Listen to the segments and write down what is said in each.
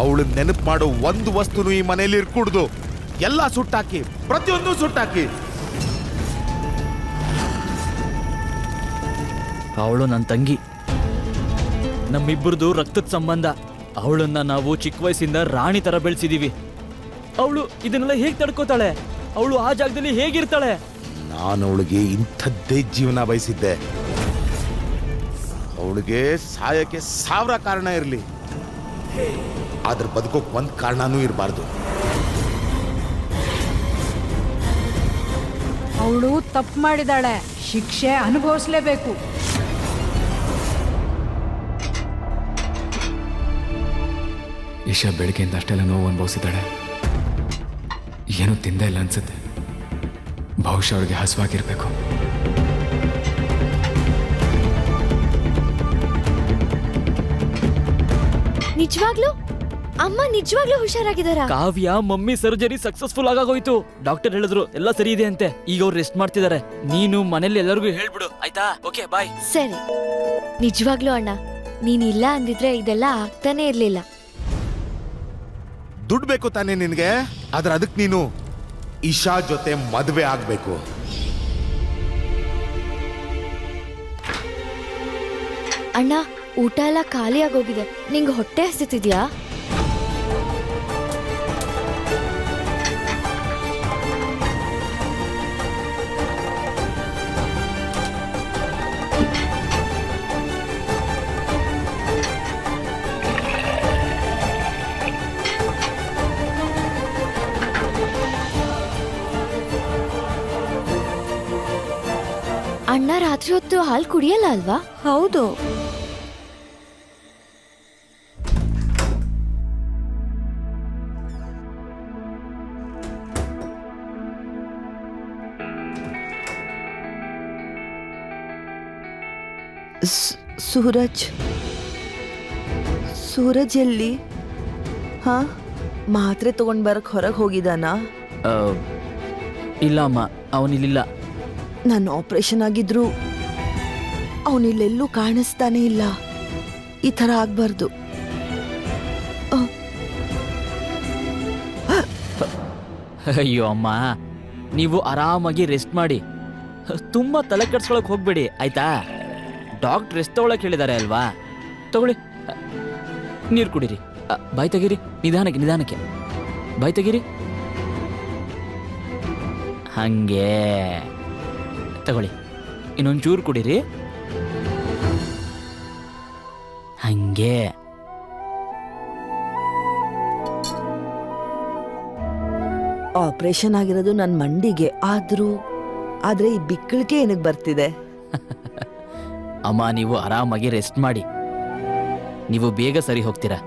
ಅವಳು ನೆನಪು ಮಾಡೋ ಒಂದು ವಸ್ತುನು ಈ ಮನೆಯಲ್ಲಿ ಇರ್ಕೂಡ್ದು. ಎಲ್ಲ ಸುಟ್ಟಾಕಿ, ಪ್ರತಿಯೊಂದು ಸುಟ್ಟಾಕಿ. ಅವಳು ನನ್ನ ತಂಗಿ, ನಮ್ಮಿಬ್ಬರದು ರಕ್ತದ ಸಂಬಂಧ. ಅವಳನ್ನ ನಾವು ಚಿಕ್ಕ ವಯಸ್ಸಿಂದ ರಾಣಿ ತರ ಬೆಳೆಸಿದೀವಿ. ಅವಳು ಇದನ್ನೆಲ್ಲ ಹೇಗೆ ತಡ್ಕೋತಾಳೆ? ಅವಳು ಆ ಜಾಗದಲ್ಲಿ ಹೇಗಿರ್ತಾಳೆ? ನಾನು ಅವಳಿಗೆ ಇಂಥದ್ದೇ ಜೀವನ ಬಯಸಿದ್ದೆ. ಅವಳಿಗೆ ಸಾಯಕ್ಕೆ 1000 ಕಾರಣ ಇರಲಿ, ಆದ್ರೆ ಬದುಕೋಕ್ ಒಂದ್ ಕಾರಣನೂ ಇರಬಾರ್ದು. ಅವಳು ತಪ್ಪು ಮಾಡಿದಾಳೆ, ಶಿಕ್ಷೆ ಅನುಭವಿಸ್ಲೇಬೇಕು. ಈಶಾ ಬೆಳಗ್ಗೆಯಿಂದ ಅಷ್ಟೆಲ್ಲ ನೋವು ಅನುಭವಿಸಿದ್ದಾಳೆ. ಏನೂ ತಿಂದೇ ಇಲ್ಲ ಅನ್ಸುತ್ತೆ. ಬಹುಶಃ ಅವಳಿಗೆ ಹಸುವಾಗಿರ್ಬೇಕು. ನಿಜವಾಗ್ಲೂ ಅಮ್ಮ ನಿಜವಾಗ್ಲೂ ಹುಷಾರಾಗಿದ್ದಾರ? ಕಾವ್ಯ ಮಮ್ಮಿ ಸರ್ಜರಿ ಸಕ್ಸಸ್ಫುಲ್ ಆಗೋಯ್ತು. ಡಾಕ್ಟರ್ ಹೇಳಿದ್ರು ಎಲ್ಲ ಸರಿ ಇದೆ ಅಂತೆ. ಈಗ ಅವ್ರು ರೆಸ್ಟ್ ಮಾಡ್ತಿದ್ದಾರೆ. ನೀನು ಮನೇಲಿ ಎಲ್ಲರಿಗೂ ಹೇಳ್ಬಿಡು, ಆಯ್ತಾ? ಓಕೆ, ಬಾಯ್. ಸರಿ. ನಿಜವಾಗ್ಲೂ ಅಣ್ಣ, ನೀನ್ ಇಲ್ಲ ಅಂದಿದ್ರೆ ಇದೆಲ್ಲ ಆಗ್ತಾನೆ ಇರ್ಲಿಲ್ಲ. ದುಡ್ಡು ಬೇಕು ತಾನೇ ನಿನ್ಗೆ? ಆದ್ರೆ ಅದಕ್ಕೆ ನೀನು ಇಶಾ ಜೊತೆ ಮದುವೆ ಆಗ್ಬೇಕು. ಅಣ್ಣ, ಊಟ ಎಲ್ಲ ಖಾಲಿ ಆಗೋಗಿದೆ. ನಿಂಗೆ ಹೊಟ್ಟೆ ಹಸಿತಿದ್ಯಾ? ಅಣ್ಣ ರಾತ್ರಿ ಹೊತ್ತು ಹಾಲು ಕುಡಿಯಲ್ಲ ಅಲ್ವಾ? ಹೌದು. ಸೂರಜ್ ಎಲ್ಲಿ? ಹಾ, ಮಾತ್ರೆ ತಗೊಂಡ್ ಬರಕ್ ಹೊರಗೆ ಹೋಗಿದಾನಾ? ಇಲ್ಲ ಅಮ್ಮ, ಅವನಿಲ್ಲ. ನನ್ನ ಆಪರೇಷನ್ ಆಗಿದ್ರು ಅವನಿಲ್ಲೆಲ್ಲೂ ಕಾಣಿಸ್ತಾನೆ ಇಲ್ಲ. ಈ ಥರ ಆಗ್ಬಾರ್ದು. ಅಯ್ಯೋ ಅಮ್ಮ, ನೀವು ಆರಾಮಾಗಿ ರೆಸ್ಟ್ ಮಾಡಿ. ತುಂಬಾ ತಲೆ ಕೆಡ್ಸ್ಕೊಳಕ್ ಹೋಗ್ಬೇಡಿ, ಆಯ್ತಾ? ಡಾಕ್ಟರ್ ರೆಸ್ಟ್ ತಗೊಳಕ್ ಹೇಳಿದ್ದಾರೆ ಅಲ್ವಾ? ತಗೊಳ್ಳಿ, ನೀರು ಕುಡೀರಿ. ಬಾಯ್ ತೆಗೀರಿ, ನಿಧಾನಕ್ಕೆ ನಿಧಾನಕ್ಕೆ ಬಾಯ್ ತೆಗೀರಿ. ಹಂಗೆ ತಗೊಳ್ಳಿ, ಇನ್ನೊಂಚೂರು ಕುಡೀರಿ. ಹಂಗೆ. ಆಪರೇಷನ್ ಆಗಿರೋದು ನನ್ನ ಮಂಡಿಗೆ, ಆದ್ರೆ ಈ ಬಿಕ್ಕಳಿಗೆ ಏನಕ್ಕೆ ಬರ್ತಿದೆ? ಅಮ್ಮ, ನೀವು ಆರಾಮಾಗಿ ರೆಸ್ಟ್ ಮಾಡಿ. ನೀವು ಬೇಗ ಸರಿ ಹೋಗ್ತೀರಾ.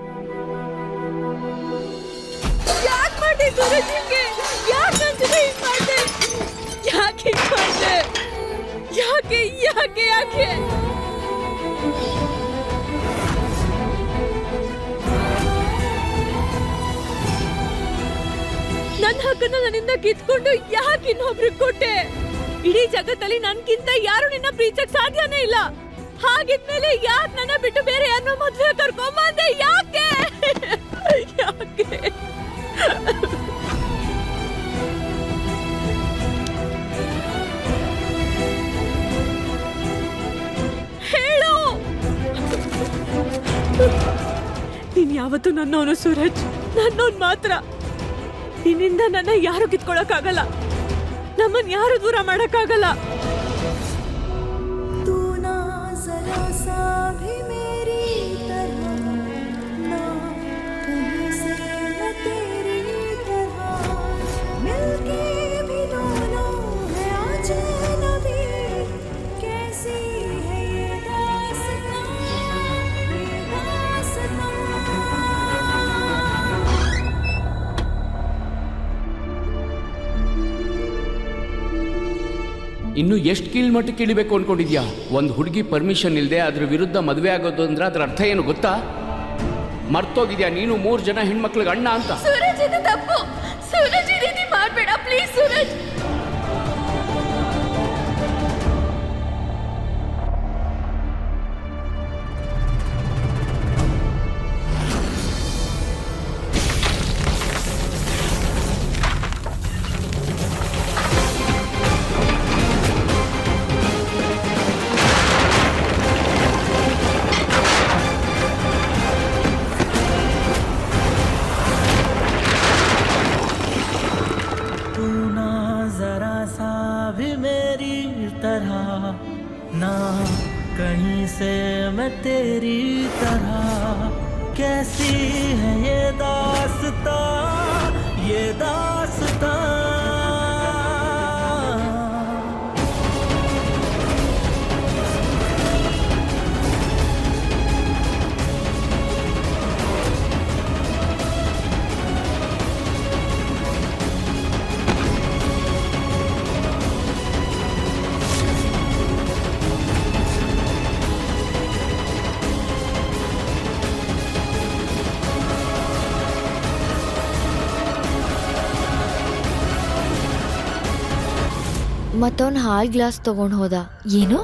ನನ್ನ ಹಕ್ಕನ್ನ ನನ್ನಿಂದ ಕಿತ್ಕೊಂಡು ಯಾಕೆ ಇನ್ನೊಬ್ರಿಗೆ ಕೊಟ್ಟೆ? ಇಡೀ ಜಗತ್ತಲ್ಲಿ ನನ್ಗಿಂತ ಯಾರು ನಿನ್ನ ಪ್ರೀತಿಸಕ್ ಸಾಧ್ಯನೇ ಇಲ್ಲ. ಹಾಗಿದ್ಮೇಲೆ ಯಾಕೆ ನನ್ನ ಬಿಟ್ಟು ಬೇರೆ ಯಾರನ್ನೋ ಮದ್ವೆ ಕರ್ಕೊಂಬಂದೆ? ಯಾಕೆ ಯಾಕೆ? ಹೇಳು. ನೀನ್ ಯಾವತ್ತೂ ನನ್ನವನು ಸೂರಜ್, ನನ್ನವನ್ ಮಾತ್ರ. ನಿನ್ನಿಂದ ನನ್ನ ಯಾರು ಕಿತ್ಕೊಳಕ್ಕಾಗಲ್ಲ, ನಮ್ಮನ್ ಯಾರು ದೂರ ಮಾಡಕ್ಕಾಗಲ್ಲ. ಇನ್ನು ಎಷ್ಟು ಕೀಳ್ಮಟ್ಟಕ್ಕೆ ಇಳಿಬೇಕು ಅನ್ಕೊಂಡಿದ್ಯಾ? ಒಂದು ಹುಡುಗಿ ಪರ್ಮಿಷನ್ ಇಲ್ಲದೆ ಅದ್ರ ವಿರುದ್ಧ ಮದುವೆ ಆಗೋದು ಅಂದ್ರೆ ಅದರ ಅರ್ಥ ಏನು ಗೊತ್ತಾ? ಮರ್ತೋಗಿದ್ಯಾ ನೀನು 3 ಜನ ಹೆಣ್ಮಕ್ಳಿಗೆ ಅಣ್ಣ ಅಂತ? ಸೂರಜ್, ಇದು ತಪ್ಪು. ಸೂರಜ್, ಈ ರೀತಿ ಮಾಡಬೇಡ ಪ್ಲೀಸ್. ಸೂರಜ್, कैसी है ये दास्तां, ये दास्तां। ಮತ್ತವನ್ ಹಾಲ್ ಗ್ಲಾಸ್ ತಗೊಂಡ್ ಹೋದ. ಏನು,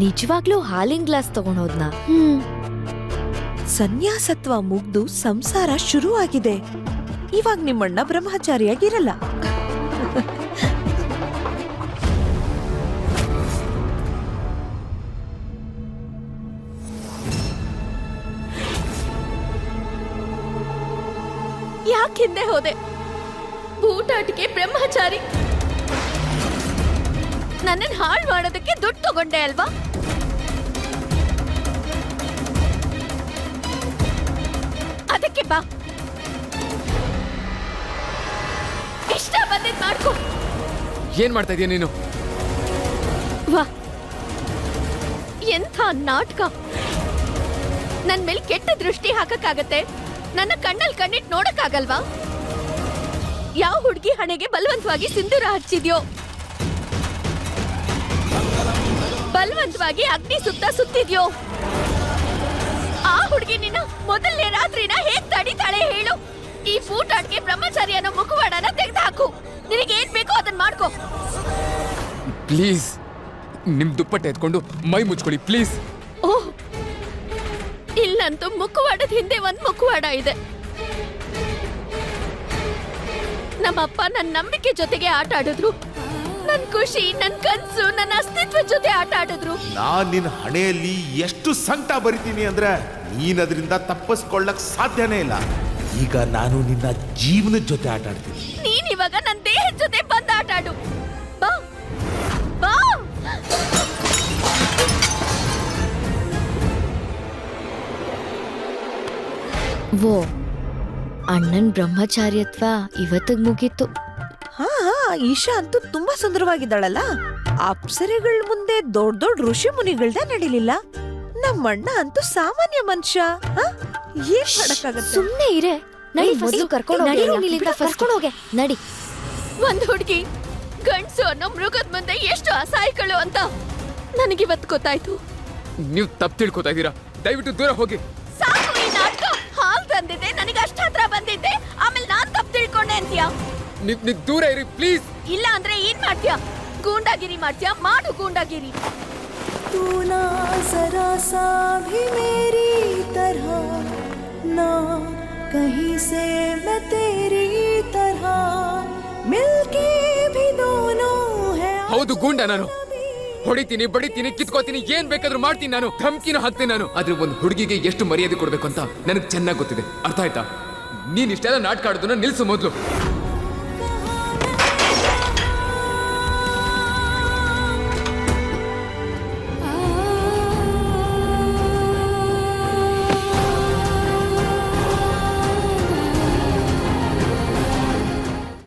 ನಿಜವಾಗ್ಲೂ ಹಾಲಿನ ಗ್ಲಾಸ್ ತಗೊಂಡ್ ಹೋದ್ನಾ? ಸನ್ಯಾಸತ್ವ ಮುಗ್ದು ಸಂಸಾರ ಶುರು ಆಗಿದೆ. ಇವಾಗ ನಿಮ್ಮಣ್ಣ ಬ್ರಹ್ಮಚಾರಿಯಾಗಿರಲ್ಲ. ಯಾಕೆ ಹಿಂದೆ ಹೋದೆ? ಬೂಟಾಟಿಕೆ ಬ್ರಹ್ಮಚಾರಿ ನನ್ನನ್ನು ಹಾಳು ಮಾಡೋದಕ್ಕೆ ದುಡ್ಡು ತಗೊಂಡೆ ಅಲ್ವಾ? ಅದಕ್ಕೆ ಬಾ, ಇಷ್ಟ ಬಂದಿದ್ ಮಾಡ್ಕೊ. ಏನ್ ಮಾಡ್ತಾ ಇದೀಯ ನೀನು? ವಾ, ಎಂಥ ನಾಟಕ! ನನ್ ಮೇಲೆ ಕೆಟ್ಟ ದೃಷ್ಟಿ ಹಾಕಕ್ಕಾಗತ್ತೆ, ನನ್ನ ಕಣ್ಣಲ್ಲಿ ಕಣ್ಣಿಟ್ಟು ನೋಡಕ್ಕಾಗಲ್ವಾ? ಯಾವ ಹುಡುಗಿ ಹಣೆಗೆ ಬಲವಂತವಾಗಿ ಸಿಂಧೂರ ಹಚ್ಚಿದ್ಯೋ, ಬಲವಂತವಾಗಿ ಅಗ್ನಿ ಸುತ್ತ ಸುತ್ತಿದ್ಯೋ, ಆ ಹುಡುಗಿ ನಿನ್ನ ಮೊದಲನೇ ರಾತ್ರಿನ ಹೇಗ್ ತಡಿತಾಳೆ ಹೇಳು? ಈ ಬೂಟಾಟ್ಗೆ ಬ್ರಹ್ಮಚಾರಿ ಅನ್ನೋ ಮುಖವಾಡನ ತೆಗೆದು ಹಾಕು. ನಿನಗೆ ಏನ್ ಬೇಕೋ ಅದನ್ನ ಮಾಡ್ಕೋ. ಪ್ಲೀಸ್, ನಿಮ್ ದುಪ್ಪಟ್ಟೆ ಎತ್ಕೊಂಡು ಮೈ ಮುಚ್ಕೊಳ್ಳಿ ಪ್ಲೀಸ್. ಓಹ್, ಇಲ್ಲಂತೂ ಮುಖವಾಡದ ಹಿಂದೆ ಒಂದ್ ಮುಖವಾಡ ಇದೆ. ನಮ್ಮಪ್ಪ ನನ್ನ ನಂಬಿಕೆ ಜೊತೆಗೆ ಆಟ ಆಡಿದ್ರು, ನನ್ ಖುಷಿ, ನನ್ ಕನ್ಸು, ನನ್ನ ಅಸ್ತಿತ್ವ ಜೊತೆ ಆಟ ಆಡಿದ್ರು. ನಾನ್ ನಿನ್ನ ಹಣೆಯಲ್ಲಿ ಎಷ್ಟು ಸಂಕಟ ಬರಿತೀನಿ ಅಂದ್ರೆ ನೀನ್ ಅದರಿಂದ ತಪ್ಪಿಸ್ಕೊಳ್ಳಕ್ ಸಾಧ್ಯನೇ ಇಲ್ಲ. ಈಗ ನಾನು ನಿನ್ನ ಜೀವನದ ಜೊತೆ ಆಟ ಆಡ್ತೀನಿ. ನೀನ್ ಇವಾಗ ನನ್ನ ದೇಹದ ಜೊತೆ ಬಂದು ಆಟ ಆಡು. ಬಾ ಬಾ. ವೋ, ಅಣ್ಣನ್ ಬ್ರಹ್ಮಚಾರ್ಯತ್ವ ಇವತ್ತಿಗೆ ಮುಗೀತು. ಹಾ, ಈಶಾ ಅಂತೂ ತುಂಬಾ ಸುಂದರವಾಗಿದ್ದಾಳಲ್ಲ. ಅಪ್ಸರೆಗಳ ಮುಂದೆ ದೊಡ್ಡ ದೊಡ್ಡ ಋಷಿ ಮುನಿಗಳ್ದ ನಡಿಲಿಲ್ಲ. ನಮ್ಮಣ್ಣ ಅಂತೂ ಸಾಮಾನ್ಯ ಮನುಷ್ಯ. ಏನ್ ಮಾಡಕ್ಕಾಗತ್ತೆ? ಸುಮ್ನೆ ಇರೆ. ನಡಿ, ಮೊದಲು ಕರ್ಕೊಂಡು ಹೋಗೆ. ನಡಿ. ಒಂದ್ ಹುಡುಗಿ ಗಂಡ್ಸು ಅನ್ನೋ ಮೃಗದ ಮುಂದೆ ಎಷ್ಟು ಅಸಹಾಯಕಳು ಅಂತ ನನಗಿವತ್ತು ಗೊತ್ತಾಯ್ತು. ನೀವು ತಪ್ಪು ತಿಳ್ಕೊತಾ ಇದ್ದೀರಾ, ದಯವಿಟ್ಟು ದೂರ ಹೋಗಿ. ಸಾಕು ಈ ನಾಟಕ. ಹಾಲ್ ತಂದಿದ್ದೆ, ನನಗೆ ಅಷ್ಟ ಹತ್ರ ಬಂದಿದ್ದೆ, ಆಮೇಲೆ ನಾನ್ ತಪ್ಪು ತಿಳ್ಕೊಂಡೆ ಅಂತೀಯ. ನೀವು ದೂರ ಇರಿ ಪ್ಲೀಸ್. ಇಲ್ಲ ಅಂದ್ರೆ ಏನ್ ಮಾಡ್ತೀಯ? ಗೂಂಡಾಗಿರಿ ಮಾಡ್ತೀಯ? ಮಾಡು ಗೂಂಡಾಗಿರಿ. तू ना जरा सा भी मेरी तरह, ना कहीं से मैं तेरी तरह, मिलके भी दोनों है. ಹೌದು, ಗೂಂಡ ನಾನು. ಹೊಡಿತೀನಿ, ಬಡಿತೀನಿ, ಕಿತ್ಕೋತೀನಿ, ಏನ್ ಬೇಕಾದ್ರೂ ಮಾಡ್ತೀನಿ ನಾನು. ಧಮ್ಕಿನೂ ಹಾಕ್ತೀನಿ ನಾನು. ಆದ್ರೆ ಒಂದು ಹುಡುಗಿಗೆ ಎಷ್ಟು ಮರ್ಯಾದೆ ಕೊಡ್ಬೇಕು ಅಂತ ನನಗೆ ಚೆನ್ನಾಗಿ ಗೊತ್ತಿದೆ. ಅರ್ಥ ಆಯ್ತಾ? ನೀನ್ ಇಷ್ಟೆಲ್ಲ ನಾಟಕ ಆಡೋದನ್ನ ನಿಲ್ಸು ಮೊದಲು.